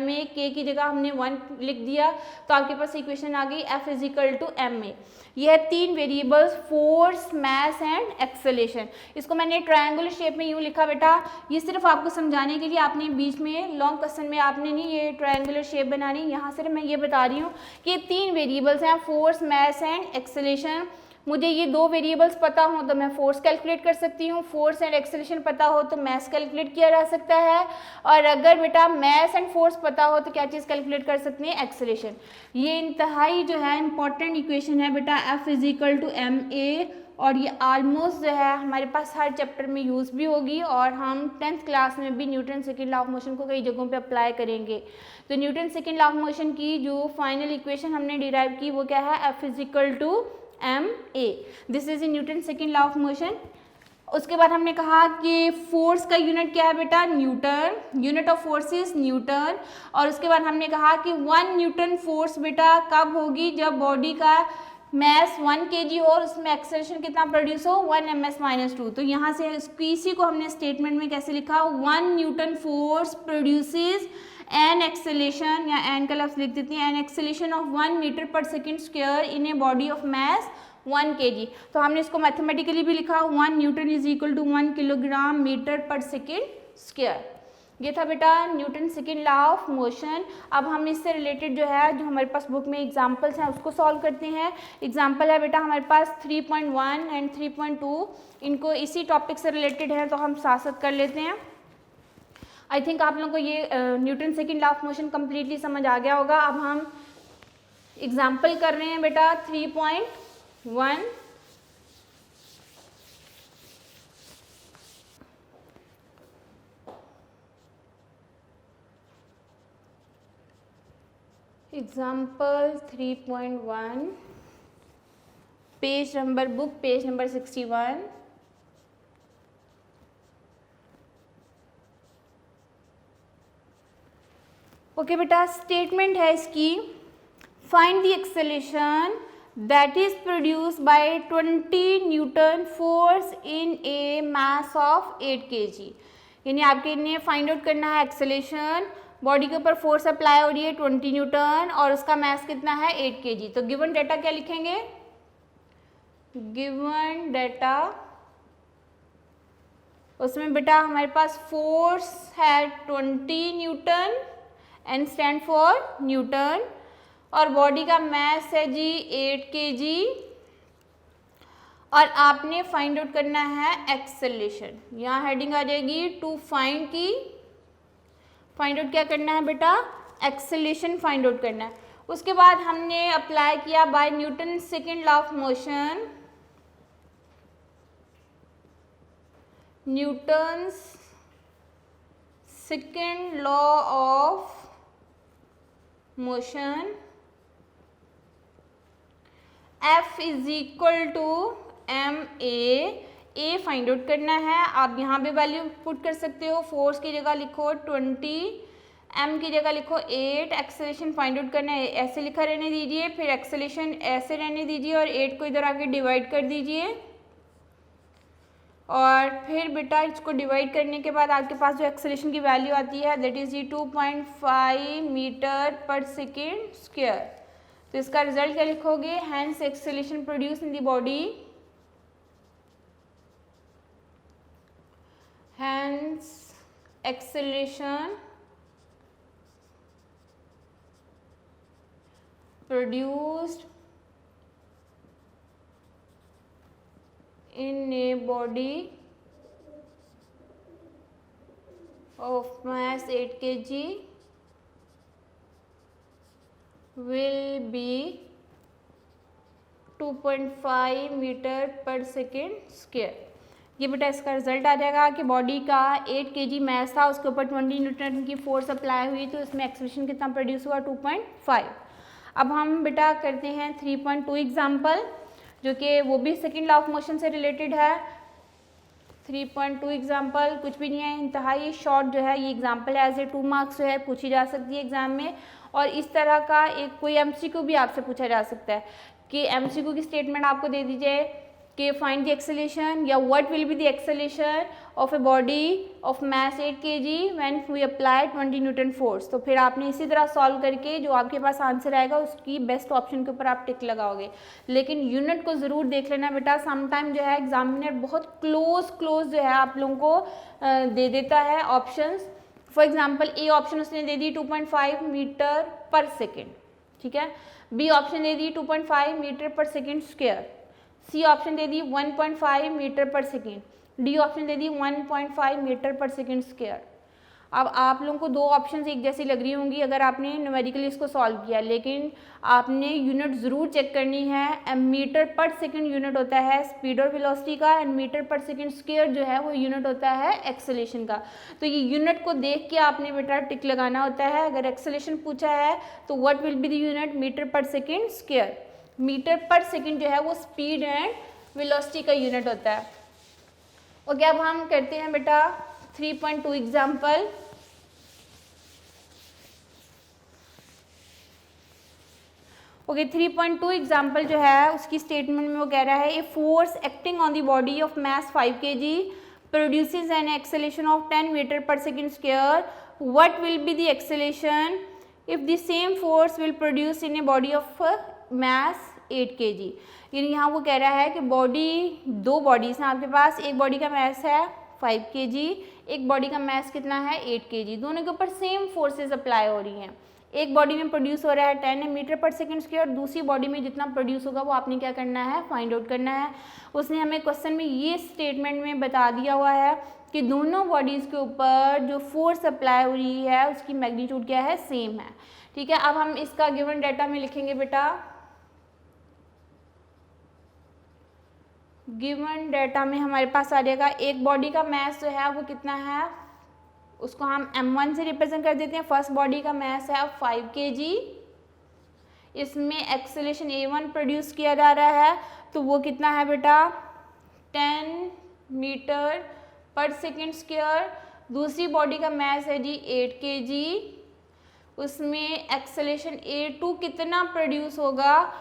ma। के की जगह हमने 1 लिख दिया तो आपके पास इक्वेशन आ गई F = ma। यह 3 variables force, mass and acceleration. इसको मैंने ट्रायंगुलर शेप में यूँ लिखा बेटा, ये सिर्फ आपको समझाने के लिए। आपने बीच में लॉन्ग क्वेश्चन में आपने नहीं ये ट्रायंगुलर शेप बनानी, यहाँ सिर्फ मैं ये बता रही हूँ कि 3 वेरिएबल्स हैं, फोर्स, मास एंड एक्सेलरेशन। मुझे ये 2 वेरिएबल्स पता हो तो मैं फोर्स कैलकुलेट कर सकती हूँ, फोर्स एंड एक्सेलरेशन पता हो तो मास कैलकुलेट किया जा सकता है। और अगर बेटा मास एंड फोर्स पता हो तो क्या चीज़ कैलकुलेट कर सकते हैं? एक्सेलरेशन। ये इंतहाई जो है इंपॉर्टेंट इक्वेशन है बेटा F = ma, और ये ऑलमोस्ट जो है हमारे पास हर चैप्टर में यूज़ भी होगी और हम 10th क्लास में भी Newton second law of motion को कई जगहों पे अप्लाई करेंगे। तो Newton second law of motion की जो फाइनल इक्वेशन हमने डिराइव की वो क्या है? F = ma। This is in newton second law of motion. उसके बाद हमने कहा कि फोर्स का यूनिट क्या है बेटा? Newton. Unit of force is Newton. और उसके बाद हमने कहा कि 1 न्यूटन फोर्स बेटा कब होगी? जब बॉडी का मास 1 kg हो और उसमें एक्सेलरेशन कितना प्रोड्यूस हो? 1 ms - 2। तो यहाँ से इसी को हमने स्टेटमेंट में कैसे लिखा? 1 newton force produces an acceleration, या एन का लफ्ज़ लिख देती हैं, N acceleration of 1 metre per second square in a body of mass 1 kg। तो हमने इसको मैथमेटिकली भी लिखा 1 newton = 1 kilogram metre per second square. ये था बेटा Newton second law of motion. अब हम इससे रिलेटेड जो है, जो हमारे पास बुक में एग्जांपल्स हैं उसको सॉल्व करते हैं। एग्जांपल है बेटा हमारे पास 3.1 एंड 3.2, इनको इसी टॉपिक से रिलेटेड है तो हम साथ साथ कर लेते हैं। आई थिंक आप लोगों को ये Newton second law of motion completely समझ आ गया होगा। अब हम एग्जाम्पल कर रहे हैं बेटा 3.1। Example 3.1, page number book page number 61। Okay बेटा, स्टेटमेंट है इसकी, find the acceleration that is produce by 20 newton force in A mass of 8 kg। यानी आपके लिए फाइंड आउट करना है एक्सेलरेशन, बॉडी के ऊपर फोर्स अप्लाई हो रही है 20 न्यूटन और उसका मास कितना है 8 kg। तो गिवन डेटा क्या लिखेंगे, गिवन डेटा, उसमें बेटा हमारे पास फोर्स है 20 newton, N stand for newton, और बॉडी का मास है जी 8 kg, और आपने फाइंड आउट करना है एक्सेलरेशन। यहाँ हेडिंग आ जाएगी टू फाइंड की, फाइंड आउट क्या करना है बेटा, एक्सेलरेशन फाइंड आउट करना है। उसके बाद हमने अप्लाई किया by Newton second law of motion, Newton's second law of motion, F is equal to A find out करना है। आप यहाँ पे वैल्यू पुट कर सकते हो, फोर्स की जगह लिखो 20, m की जगह लिखो 8, एक्सेलरेशन फाइंड आउट करना है, ऐसे लिखा रहने दीजिए, फिर एक्सेलरेशन ऐसे रहने दीजिए और 8 को इधर आके डिवाइड कर दीजिए, और फिर बेटा इसको डिवाइड करने के बाद आपके पास जो एक्सेलरेशन की वैल्यू आती है that is 2.5 metre per second square. तो इसका रिजल्ट क्या लिखोगे, hence acceleration produce in the body, hence acceleration produced in a body of mass 8 kg will be 2.5 metre per second square. ये बेटा इसका रिजल्ट आ जाएगा कि बॉडी का 8 kg मैस था, उसके ऊपर 20 न्यूटन की फोर्स अप्लाई हुई तो इसमें एक्सेलरेशन कितना प्रोड्यूस हुआ 2.5। अब हम बेटा करते हैं 3.2 एग्जाम्पल, जो कि वो भी सेकेंड लॉ ऑफ मोशन से रिलेटेड है। 3.2 एग्जाम्पल कुछ भी नहीं है, इंतहाई शॉर्ट जो है ये एग्जाम्पल है, एज ए 2 मार्क्स जो है पूछी जा सकती है एग्जाम में, और इस तरह का एक कोई एमसीक्यू भी आपसे पूछा जा सकता है कि एमसीक्यू की स्टेटमेंट आपको दे दीजिए कि फाइंड द एक्सेलरेशन या what will be the acceleration of a body of mass 8 kg when we apply 20 newton force. तो फिर आपने इसी तरह सॉल्व करके जो आपके पास आंसर आएगा उसकी बेस्ट ऑप्शन के ऊपर आप टिक लगाओगे। लेकिन यूनिट को ज़रूर देख लेना बेटा, समटाइम जो है एग्जामिनर बहुत क्लोज जो है आप लोगों को दे देता है options. For example A option उसने दे दी 2.5 मीटर पर सेकेंड, ठीक है, बी ऑप्शन दे दी 2.5 metre per second square, C option दे दी 1.5 metre per second, D option दे दी 1.5 मीटर पर सेकेंड स्क्वायर। अब आप लोगों को दो ऑप्शंस एक जैसी लग रही होंगी अगर आपने न्यूमेरिकली इसको सॉल्व किया, लेकिन आपने यूनिट ज़रूर चेक करनी है। मीटर पर सेकेंड यूनिट होता है स्पीड और वेलोसिटी का, and metre per second square जो है वो यूनिट होता है एक्सेलरेशन का। तो ये यूनिट को देख के आपने बेटा टिक लगाना होता है। अगर एक्सेलरेशन पूछा है तो what will be the unit, metre per second square. Metre per second जो है वो स्पीड एंड वेलोसिटी का यूनिट होता है। ओके, अब हम करते हैं बेटा 3.2 एग्जाम्पल। ओके, 3.2 एग्जाम्पल जो है उसकी स्टेटमेंट में वो कह रहा है a force acting on the body of mass 5 kg produces an acceleration of 10 meter per second square. What will be the acceleration if the same force will produce in a body of mass 8 kg? यानी यहाँ वो कह रहा है कि body, दो bodies हैं आपके पास, एक बॉडी का मास है 5 kg, एक बॉडी का मास कितना है 8 kg, दोनों के ऊपर सेम फोर्सेस अप्लाई हो रही हैं। एक बॉडी में प्रोड्यूस हो रहा है 10 मीटर पर सेकेंड स्क्वायर, दूसरी बॉडी में जितना प्रोड्यूस होगा वो आपने क्या करना है, फाइंड आउट करना है। उसने हमें क्वेश्चन में ये स्टेटमेंट में बता दिया हुआ है कि दोनों बॉडीज़ के ऊपर जो फोर्स अप्लाई हो रही है उसकी मैग्नीट्यूड क्या है, सेम है। ठीक है, अब हम इसका गिवन डाटा में लिखेंगे बेटा, गिवन डाटा में हमारे पास आ जाएगा एक बॉडी का मास जो है वो कितना है, उसको हम m1 से रिप्रेजेंट कर देते हैं। फर्स्ट बॉडी का मास है 5 kg, इसमें एक्सेलरेशन a1 प्रोड्यूस किया जा रहा है तो वो कितना है बेटा 10 मीटर पर सेकेंड स्क्वायर। दूसरी बॉडी का मास है जी 8 kg, उसमें एक्सेलरेशन a2 कितना प्रोड्यूस होगा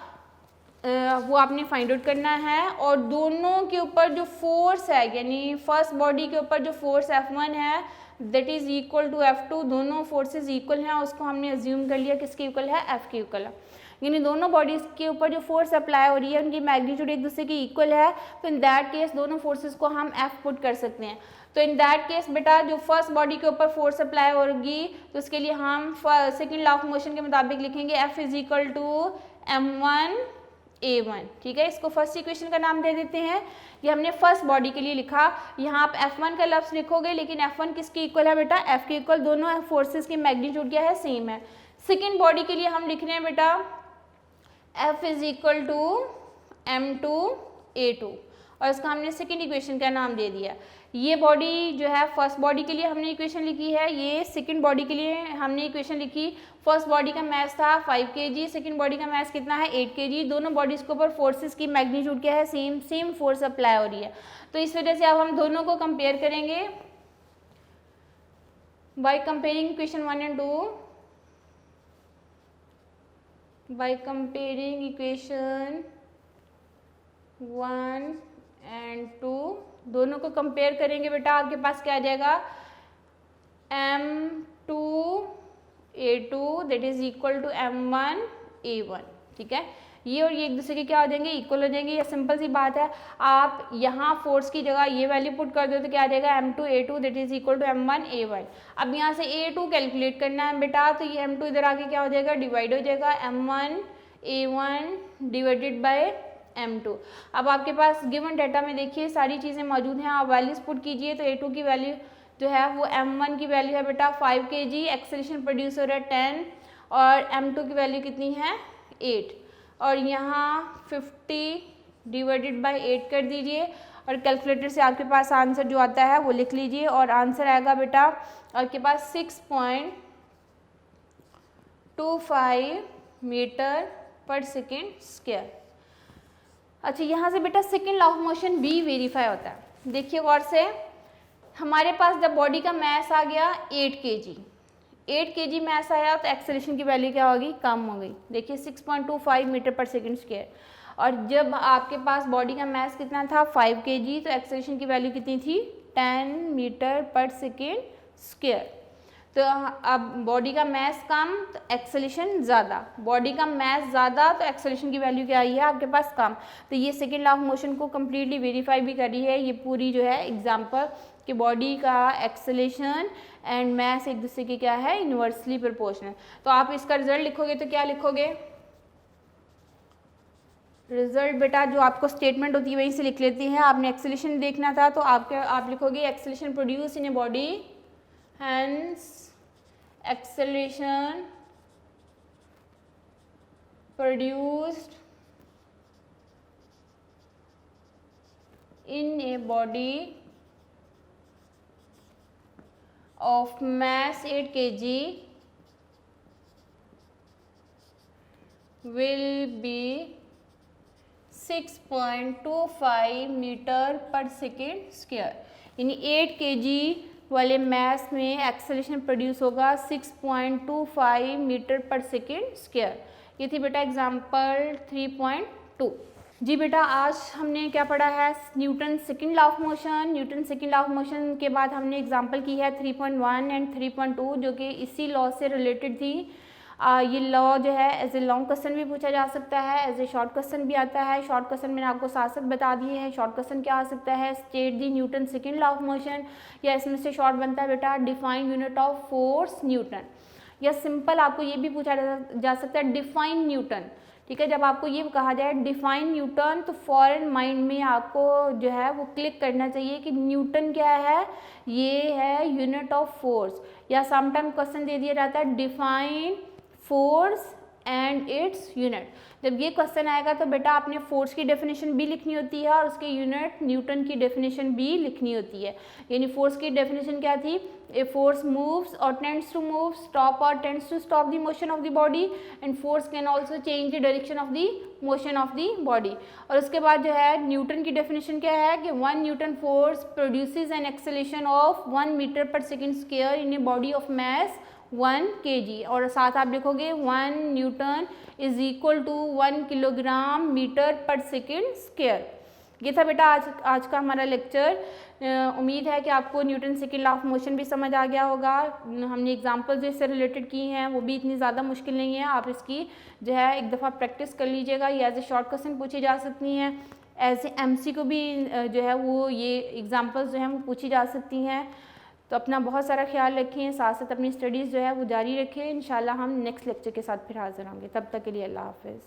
वो आपने फाइंड आउट करना है। और दोनों के ऊपर जो फोर्स है, यानी फर्स्ट बॉडी के ऊपर जो फोर्स F1 है that is equal to F2, दोनों फोर्सेस इक्वल हैं, उसको हमने अज्यूम कर लिया किसके इक्वल है, F के इक्वल है। यानी दोनों बॉडीज के ऊपर जो फोर्स अप्लाई हो रही है उनकी मैग्नीट्यूड एक दूसरे की इक्वल है, तो इन दैट केस दोनों फोर्सेस को हम F पुट कर सकते हैं। तो इन दैट केस बेटा जो फर्स्ट बॉडी के ऊपर फोर्स अप्लाई होगी तो उसके लिए हम सेकेंड लॉ ऑफ मोशन के मुताबिक लिखेंगे F is equal to m1 a1। ठीक है, इसको फर्स्ट इक्वेशन का नाम दे देते हैं। ये हमने फर्स्ट बॉडी के लिए लिखा, यहाँ आप F1 का लफ्ज़ लिखोगे लेकिन F1 किसके इक्वल है बेटा, F के इक्वल, दोनों फोर्सेस की मैग्नीट्यूड क्या है, सेम है। सेकेंड बॉडी के लिए हम लिख रहे हैं बेटा F is equal to m2 a2 और इसका हमने सेकेंड इक्वेशन का नाम दे दिया। ये बॉडी जो है फर्स्ट बॉडी के लिए हमने इक्वेशन लिखी है, ये सेकंड बॉडी के लिए हमने इक्वेशन लिखी। फर्स्ट बॉडी का मास था 5 kg, सेकंड बॉडी का मास कितना है 8 kg, दोनों बॉडीज के ऊपर फोर्सेस की मैग्नीट्यूड क्या है, सेम फोर्स अप्लाई हो रही है। तो इस वजह से अब हम दोनों को कंपेयर करेंगे by comparing equation 1 and 2, by comparing equation 1 and 2, दोनों को कंपेयर करेंगे बेटा, आपके पास क्या आ जाएगा m2 a2 that is equal to m1 a1। ठीक है, ये और ये एक दूसरे के क्या हो जाएंगे, इक्वल हो जाएंगे। ये सिंपल सी बात है, आप यहाँ फोर्स की जगह ये वैल्यू पुट कर दो तो क्या आ जाएगा m2 a2 that is equal to m1 a1। अब यहाँ से a2 कैलकुलेट करना है बेटा, तो ये m2 इधर आके क्या हो जाएगा, डिवाइड हो जाएगा, m1 a1 divided by m2। अब आपके पास गिवन डाटा में देखिए सारी चीज़ें मौजूद हैं, आप वैल्यूज पुट कीजिए। तो a2 की वैल्यू जो है वो m1 की वैल्यू है बेटा 5 kg, एक्सेलरेशन प्रोड्यूस हो रहा है 10 और m2 की वैल्यू कितनी है 8 और यहाँ 50 डिवाइडेड बाय 8 कर दीजिए और कैलकुलेटर से आपके पास आंसर जो आता है वो लिख लीजिए और आंसर आएगा बेटा आपके पास 6.25 मीटर पर सेकेंड स्क्वायर। अच्छा, यहाँ से बेटा सेकेंड लॉ ऑफ मोशन भी वेरीफाई होता है। देखिए गौर से, हमारे पास जब बॉडी का मास आ गया 8 kg, 8 kg मास आया तो एक्सेलरेशन की वैल्यू क्या होगी, कम हो गई। देखिए 6.25 मीटर पर सेकेंड स्क्वायर। और जब आपके पास बॉडी का मास कितना था 5 kg तो एक्सेलरेशन की वैल्यू कितनी थी 10 मीटर पर सेकेंड स्क्वायर। तो अब बॉडी का मास कम तो एक्सेलरेशन ज़्यादा, बॉडी का मास ज़्यादा तो एक्सेलरेशन की वैल्यू क्या आई है आपके पास कम। तो ये सेकेंड लॉ ऑफ मोशन को कम्प्लीटली वेरीफाई भी करी है ये पूरी जो है एग्जांपल कि बॉडी का एक्सेलरेशन एंड मास एक दूसरे के क्या है, इन्वर्सली प्रोपोर्शनल। तो आप इसका रिजल्ट लिखोगे तो क्या लिखोगे, रिजल्ट बेटा जो आपको स्टेटमेंट होती है वहीं से लिख लेती है। आपने एक्सेलरेशन देखना था तो आप लिखोगे acceleration produce in a body, hence acceleration produced in a body of mass 8 kg will be 6.25 metre per second square. यानी 8 kg वाले मास में एक्सेलरेशन प्रोड्यूस होगा 6.25 मीटर पर सेकेंड स्क्वायर। ये थी बेटा एग्जांपल 3.2। जी बेटा, आज हमने क्या पढ़ा है, Newton second law of motion. Newton second law of motion के बाद हमने एग्जांपल की है 3.1 एंड 3.2 जो कि इसी लॉ से रिलेटेड थी। ये लॉ जो है एज ए लॉन्ग क्वेश्चन भी पूछा जा सकता है, एज ए शॉर्ट क्वेश्चन भी आता है। शॉर्ट क्वेश्चन मैंने आपको साथ साथ बता दिए हैं। शॉर्ट क्वेश्चन क्या आ सकता है, state the Newton second law of motion, या इसमें से शॉर्ट बनता है बेटा define unit of force Newton, या सिंपल आपको ये भी पूछा जा सकता है डिफाइन न्यूटन। ठीक है, जब आपको ये कहा जाए डिफाइन न्यूटन तो फॉरन माइंड में आपको जो है वो क्लिक करना चाहिए कि न्यूटन क्या है, ये है यूनिट ऑफ फोर्स। या समटाइम क्वेश्चन दे दिया जाता है define force and its unit. जब ये क्वेश्चन आएगा तो बेटा आपने फोर्स की डेफिनेशन भी लिखनी होती है और उसके यूनिट न्यूटन की डेफिनेशन भी लिखनी होती है। यानी फोर्स की डेफिनेशन क्या थी, a force moves or tends to move, stop or tends to stop the motion of the body, and force can also change the direction of the motion of the body. और उसके बाद जो है Newton की definition क्या है कि 1 newton force produces an acceleration of 1 metre per second square in a body of mass 1 kg, और साथ आप लिखोगे 1 newton is equal to 1 kilogram metre per second square. ये था बेटा आज का हमारा लेक्चर। उम्मीद है कि आपको Newton second law of motion भी समझ आ गया होगा। हमने एग्जांपल्स जो इससे रिलेटेड की हैं वो भी इतनी ज़्यादा मुश्किल नहीं है, आप इसकी जो है एक दफ़ा प्रैक्टिस कर लीजिएगा। ये एज ए शॉर्ट क्वेश्चन पूछी जा सकती हैं, एज ए MC को भी जो है वो ये एग्जाम्पल्स जो हैं वो पूछी जा सकती हैं। तो अपना बहुत सारा ख्याल रखें, साथ साथ अपनी स्टडीज़ जो है वो जारी रखें। इंशाल्लाह हम नेक्स्ट लेक्चर के साथ फिर हाजिर होंगे, तब तक के लिए अल्लाह हाफ़िज़।